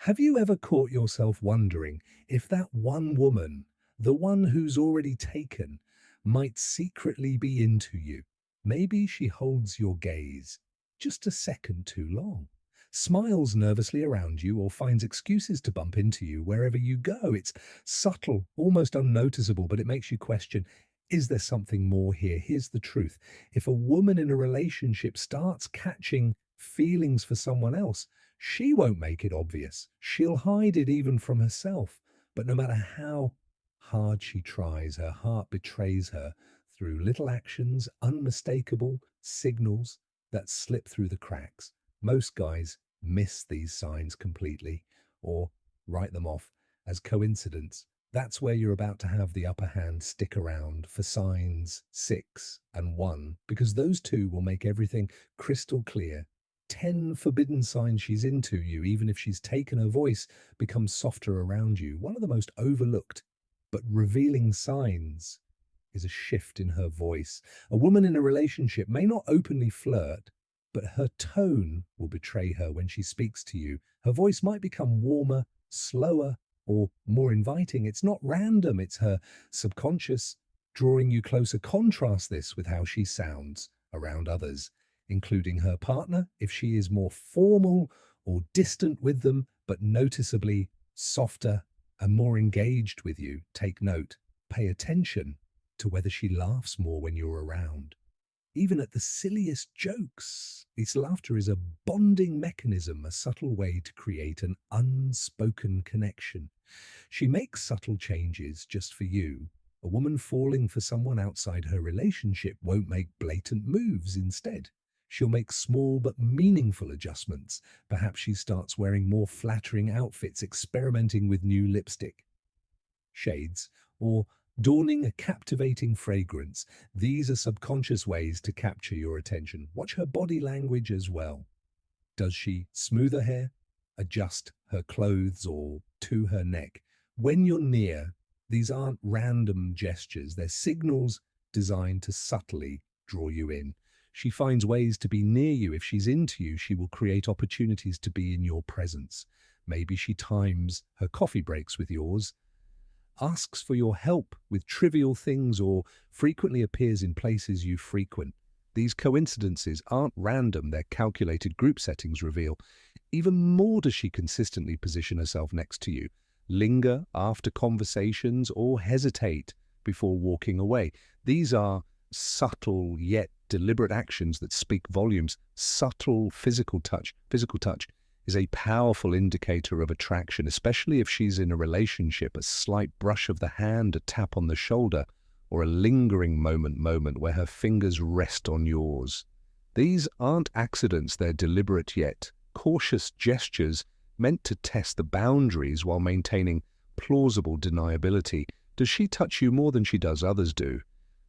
Have you ever caught yourself wondering if that one woman, the one who's already taken, might secretly be into you? Maybe she holds your gaze just a second too long, smiles nervously around you, or finds excuses to bump into you wherever you go. It's subtle, almost unnoticeable, but it makes you question, is there something more here? Here's the truth. If a woman in a relationship starts catching feelings for someone else, she won't make it obvious. She'll hide it even from herself. But no matter how hard she tries, her heart betrays her through little actions, unmistakable signals that slip through the cracks. Most guys miss these signs completely or write them off as coincidence. That's where you're about to have the upper hand. Stick around for signs 6 and 1, because those two will make everything crystal clear. 10 forbidden signs she's into you, even if she's taken her voice, becomes softer around you. One of the most overlooked but revealing signs is a shift in her voice. A woman in a relationship may not openly flirt, but her tone will betray her when she speaks to you. Her voice might become warmer, slower, or more inviting. It's not random, it's her subconscious drawing you closer. Contrast this with how she sounds around others, including her partner, if she is more formal or distant with them, but noticeably softer and more engaged with you. Take note, pay attention to whether she laughs more when you're around. Even at the silliest jokes, this laughter is a bonding mechanism, a subtle way to create an unspoken connection. She makes subtle changes just for you. A woman falling for someone outside her relationship won't make blatant moves. Instead, she'll make small but meaningful adjustments. Perhaps she starts wearing more flattering outfits, experimenting with new lipstick shades, or donning a captivating fragrance. These are subconscious ways to capture your attention. Watch her body language as well. Does she smooth her hair, adjust her clothes, or to her neck? When you're near, these aren't random gestures. They're signals designed to subtly draw you in. She finds ways to be near you. If she's into you, she will create opportunities to be in your presence. Maybe she times her coffee breaks with yours, asks for your help with trivial things, or frequently appears in places you frequent. These coincidences aren't random, they're calculated. Group settings reveal. Even more, does she consistently position herself next to you, linger after conversations, or hesitate before walking away? These are subtle yet deliberate actions that speak volumes. Subtle physical touch. Physical touch is a powerful indicator of attraction, especially if she's in a relationship. A slight brush of the hand, a tap on the shoulder, or a lingering moment where her fingers rest on yours. These aren't accidents, they're deliberate yet cautious gestures meant to test the boundaries while maintaining plausible deniability. Does she touch you more than she does others do?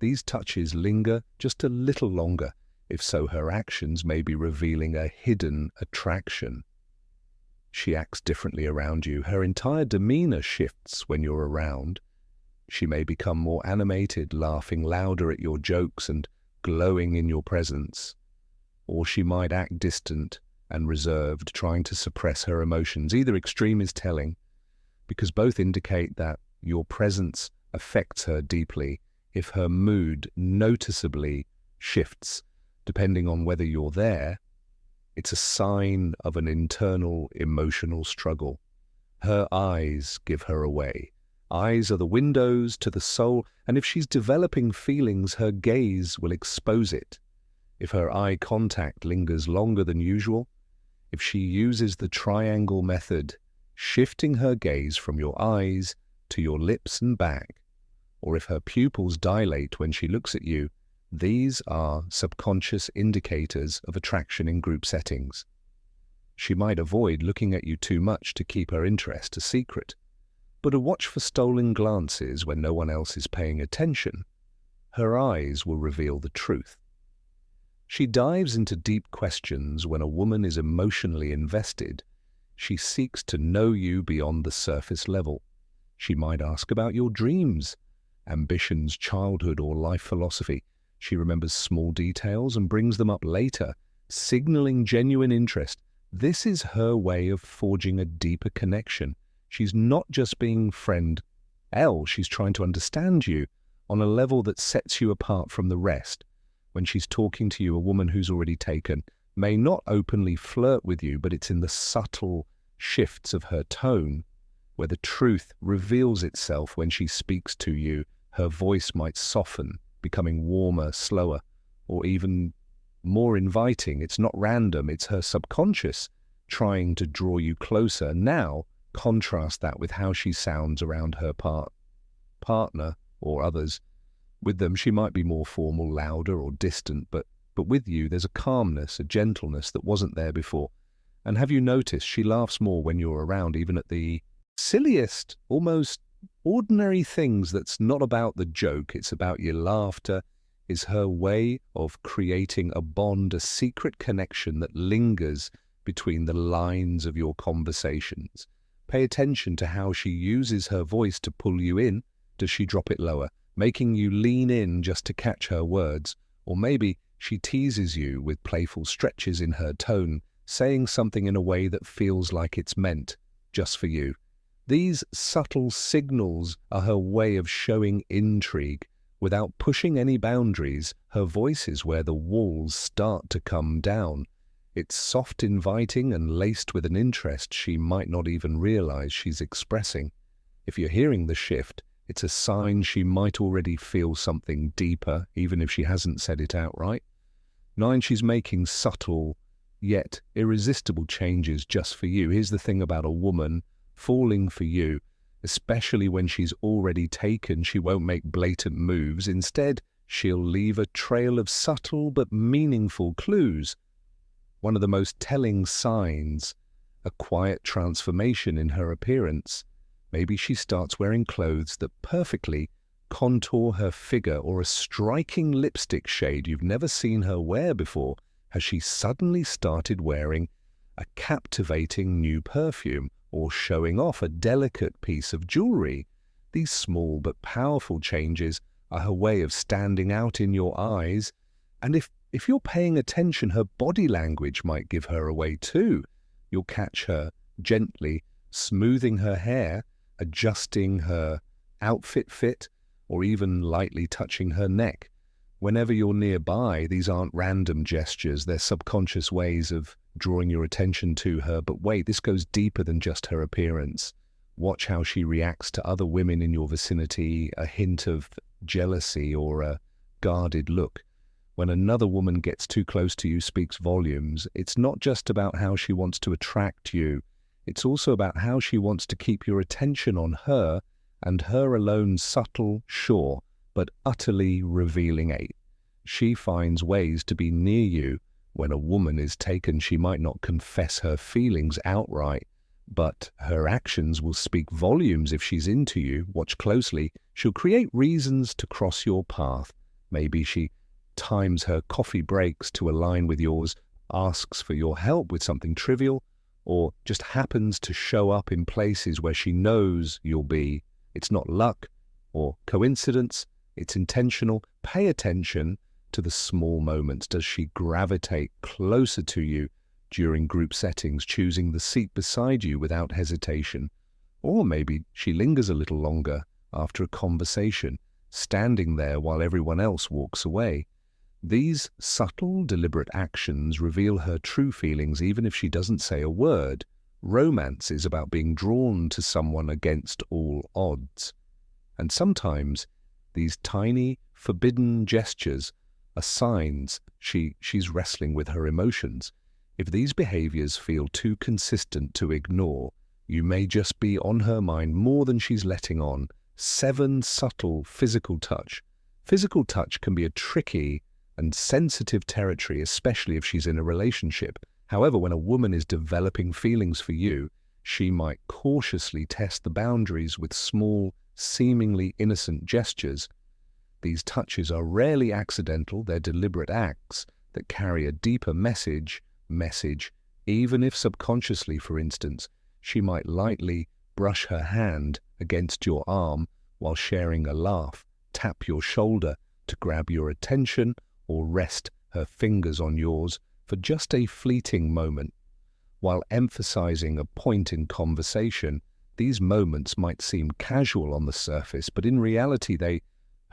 These touches linger just a little longer. If so, her actions may be revealing a hidden attraction. She acts differently around you. Her entire demeanor shifts when you're around. She may become more animated, laughing louder at your jokes and glowing in your presence. Or she might act distant and reserved, trying to suppress her emotions. Either extreme is telling, because both indicate that your presence affects her deeply. If her mood noticeably shifts, depending on whether you're there, it's a sign of an internal emotional struggle. Her eyes give her away. Eyes are the windows to the soul, and if she's developing feelings, her gaze will expose it. If her eye contact lingers longer than usual, if she uses the triangle method, shifting her gaze from your eyes to your lips and back, or if her pupils dilate when she looks at you, these are subconscious indicators of attraction in group settings. She might avoid looking at you too much to keep her interest a secret, but a watch for stolen glances when no one else is paying attention. Her eyes will reveal the truth. She dives into deep questions when a woman is emotionally invested. She seeks to know you beyond the surface level. She might ask about your dreams, ambitions, childhood, or life philosophy. She remembers small details and brings them up later, signaling genuine interest. This is her way of forging a deeper connection. She's not just being friend L, she's trying to understand you on a level that sets you apart from the rest. When she's talking to you, a woman who's already taken may not openly flirt with you, but it's in the subtle shifts of her tone where the truth reveals itself. When she speaks to you, her voice might soften, becoming warmer, slower, or even more inviting. It's not random, it's her subconscious trying to draw you closer. Now, contrast that with how she sounds around her partner or others. With them, she might be more formal, louder, or distant, but with you, there's a calmness, a gentleness that wasn't there before. And have you noticed she laughs more when you're around, even at the silliest, almost ordinary things that's not about the joke, it's about your laughter, is her way of creating a bond, a secret connection that lingers between the lines of your conversations. Pay attention to how she uses her voice to pull you in. Does she drop it lower, making you lean in just to catch her words? Or maybe she teases you with playful stretches in her tone, saying something in a way that feels like it's meant just for you. These subtle signals are her way of showing intrigue. Without pushing any boundaries, her voice is where the walls start to come down. It's soft, inviting, and laced with an interest she might not even realize she's expressing. If you're hearing the shift, it's a sign she might already feel something deeper, even if she hasn't said it outright. 9, she's making subtle, yet irresistible changes just for you. Here's the thing about a woman falling for you. Especially when she's already taken, she won't make blatant moves. Instead, she'll leave a trail of subtle but meaningful clues. One of the most telling signs, a quiet transformation in her appearance. Maybe she starts wearing clothes that perfectly contour her figure, or a striking lipstick shade you've never seen her wear before. Has she suddenly started wearing a captivating new perfume, or showing off a delicate piece of jewelry? These small but powerful changes are her way of standing out in your eyes. And if you're paying attention, her body language might give her away too. You'll catch her gently smoothing her hair, adjusting her outfit fit, or even lightly touching her neck. Whenever you're nearby, these aren't random gestures, they're subconscious ways of drawing your attention to her. But wait, this goes deeper than just her appearance. Watch how she reacts to other women in your vicinity, a hint of jealousy or a guarded look. When another woman gets too close to you, speaks volumes. It's not just about how she wants to attract you, it's also about how she wants to keep your attention on her, and her alone. Subtle, sure, but utterly revealing. 8. She finds ways to be near you. When a woman is taken, she might not confess her feelings outright, but her actions will speak volumes. If she's into you, watch closely, she'll create reasons to cross your path. Maybe she times her coffee breaks to align with yours, asks for your help with something trivial, or just happens to show up in places where she knows you'll be. It's not luck or coincidence, it's intentional. Pay attention to the small moments. Does she gravitate closer to you during group settings, choosing the seat beside you without hesitation? Or maybe she lingers a little longer after a conversation, standing there while everyone else walks away. These subtle, deliberate actions reveal her true feelings, even if she doesn't say a word. Romance is about being drawn to someone against all odds. And sometimes these tiny, forbidden gestures are signs she's wrestling with her emotions. If these behaviors feel too consistent to ignore, you may just be on her mind more than she's letting on. 7, subtle physical touch. Physical touch can be a tricky and sensitive territory, especially if she's in a relationship. However, when a woman is developing feelings for you, she might cautiously test the boundaries with small, seemingly innocent gestures. These touches are rarely accidental, they're deliberate acts that carry a deeper message, even if subconsciously. For instance, she might lightly brush her hand against your arm while sharing a laugh, tap your shoulder to grab your attention, or rest her fingers on yours for just a fleeting moment. While emphasizing a point in conversation, these moments might seem casual on the surface, but in reality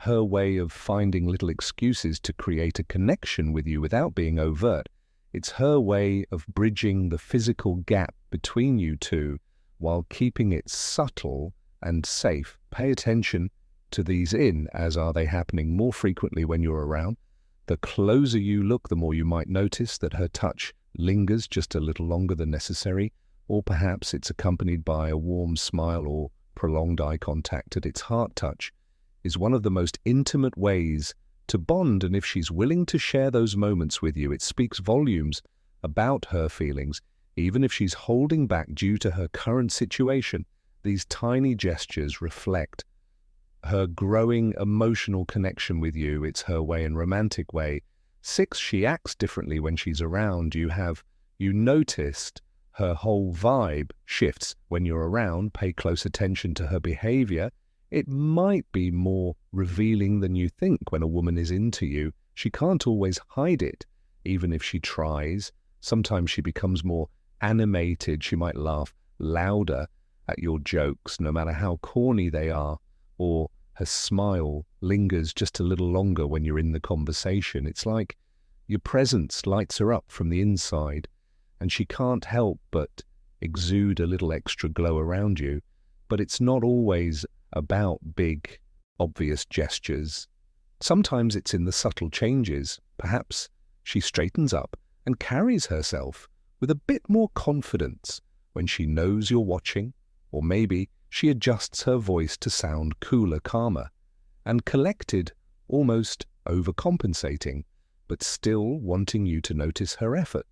her way of finding little excuses to create a connection with you without being overt. It's her way of bridging the physical gap between you two while keeping it subtle and safe. Pay attention to these as are they happening more frequently when you're around. The closer you look, the more you might notice that her touch lingers just a little longer than necessary, or perhaps it's accompanied by a warm smile or prolonged eye contact. At its heart, touch is one of the most intimate ways to bond, and if she's willing to share those moments with you, it speaks volumes about her feelings. Even if she's holding back due to her current situation, these tiny gestures reflect her growing emotional connection with you. It's her way and romantic way. 6, she acts differently when she's around. You noticed her whole vibe shifts when you're around. Pay close attention to her behavior. It might be more revealing than you think when a woman is into you. She can't always hide it, even if she tries. Sometimes she becomes more animated. She might laugh louder at your jokes, no matter how corny they are, or her smile lingers just a little longer when you're in the conversation. It's like your presence lights her up from the inside, and she can't help but exude a little extra glow around you. But it's not always about big, obvious gestures. Sometimes it's in the subtle changes. Perhaps she straightens up and carries herself with a bit more confidence when she knows you're watching, or maybe she adjusts her voice to sound cooler, calmer, and collected, almost overcompensating, but still wanting you to notice her effort.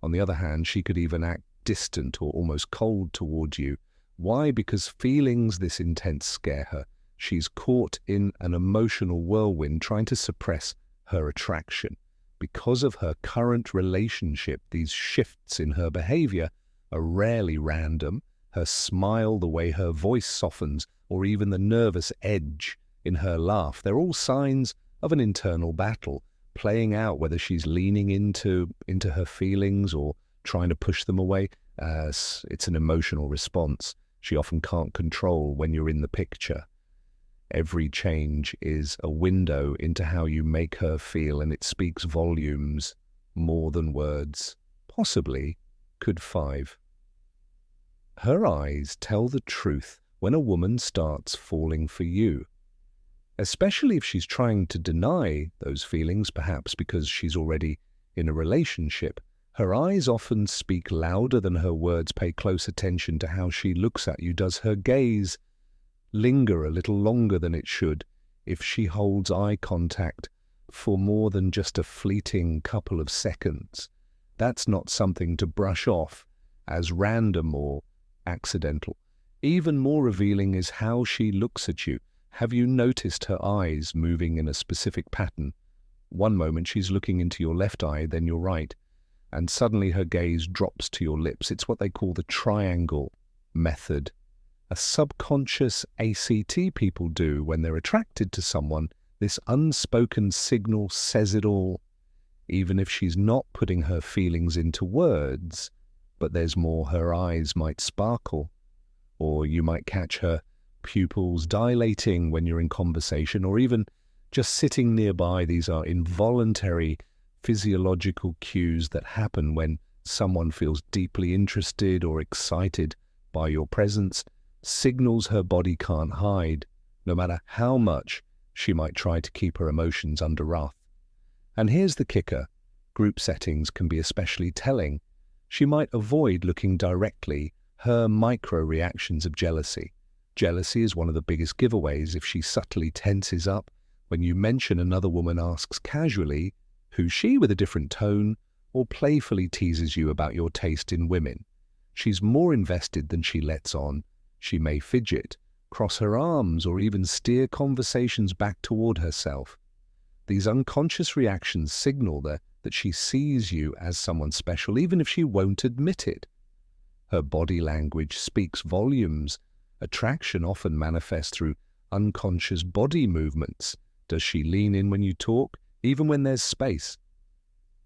On the other hand, she could even act distant or almost cold toward you. Why? Because feelings this intense scare her. She's caught in an emotional whirlwind trying to suppress her attraction. Because of her current relationship, these shifts in her behavior are rarely random. Her smile, the way her voice softens, or even the nervous edge in her laugh, they're all signs of an internal battle playing out, whether she's leaning into her feelings or trying to push them away. It's an emotional response she often can't control when you're in the picture. Every change is a window into how you make her feel, and it speaks volumes more than words. Possibly could 5. Her eyes tell the truth when a woman starts falling for you, especially if she's trying to deny those feelings, perhaps because she's already in a relationship. Her eyes often speak louder than her words. Pay close attention to how she looks at you. Does her gaze linger a little longer than it should? If she holds eye contact for more than just a fleeting couple of seconds, that's not something to brush off as random or accidental. Even more revealing is how she looks at you. Have you noticed her eyes moving in a specific pattern? One moment she's looking into your left eye, then your right, and suddenly her gaze drops to your lips. It's what they call the triangle method. A subconscious ACT people do when they're attracted to someone. This unspoken signal says it all, even if she's not putting her feelings into words. But there's more. Her eyes might sparkle, or you might catch her pupils dilating when you're in conversation, or even just sitting nearby. These are involuntary physiological cues that happen when someone feels deeply interested or excited by your presence, signals her body can't hide, no matter how much she might try to keep her emotions under wrath. And here's the kicker. Group settings can be especially telling. She might avoid looking directly. Her micro-reactions of jealousy. Jealousy is one of the biggest giveaways. If she subtly tenses up when you mention another woman, asks casually who's she with a different tone, or playfully teases you about your taste in women, she's more invested than she lets on. She may fidget, cross her arms, or even steer conversations back toward herself. These unconscious reactions signal that she sees you as someone special, even if she won't admit it. Her body language speaks volumes. Attraction often manifests through unconscious body movements. Does she lean in when you talk, even when there's space?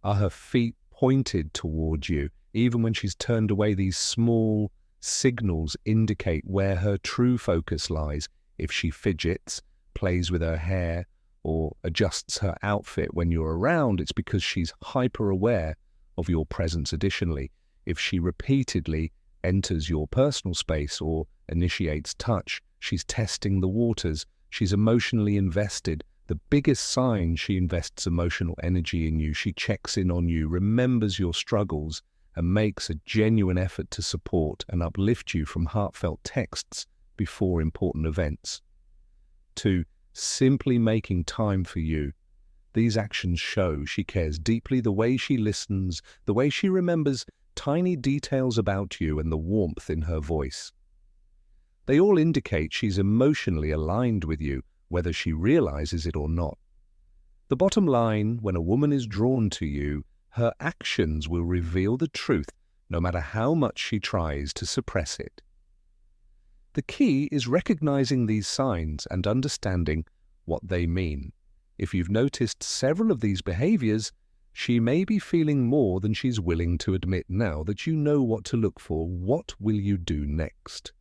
Are her feet pointed toward you, Even when she's turned away, these small signals indicate where her true focus lies. If she fidgets, plays with her hair, or adjusts her outfit when you're around, it's because she's hyper-aware of your presence. Additionally, if she repeatedly enters your personal space or initiates touch, she's testing the waters. She's emotionally invested. The biggest sign she invests emotional energy in you. She checks in on you, remembers your struggles, and makes a genuine effort to support and uplift you from heartfelt texts before important events. 2. Simply making time for you. These actions show she cares deeply. The way she listens, the way she remembers tiny details about you, and the warmth in her voice. They all indicate she's emotionally aligned with you, whether she realizes it or not. The bottom line, when a woman is drawn to you, her actions will reveal the truth, no matter how much she tries to suppress it. The key is recognizing these signs and understanding what they mean. If you've noticed several of these behaviors, she may be feeling more than she's willing to admit. Now that you know what to look for, what will you do next?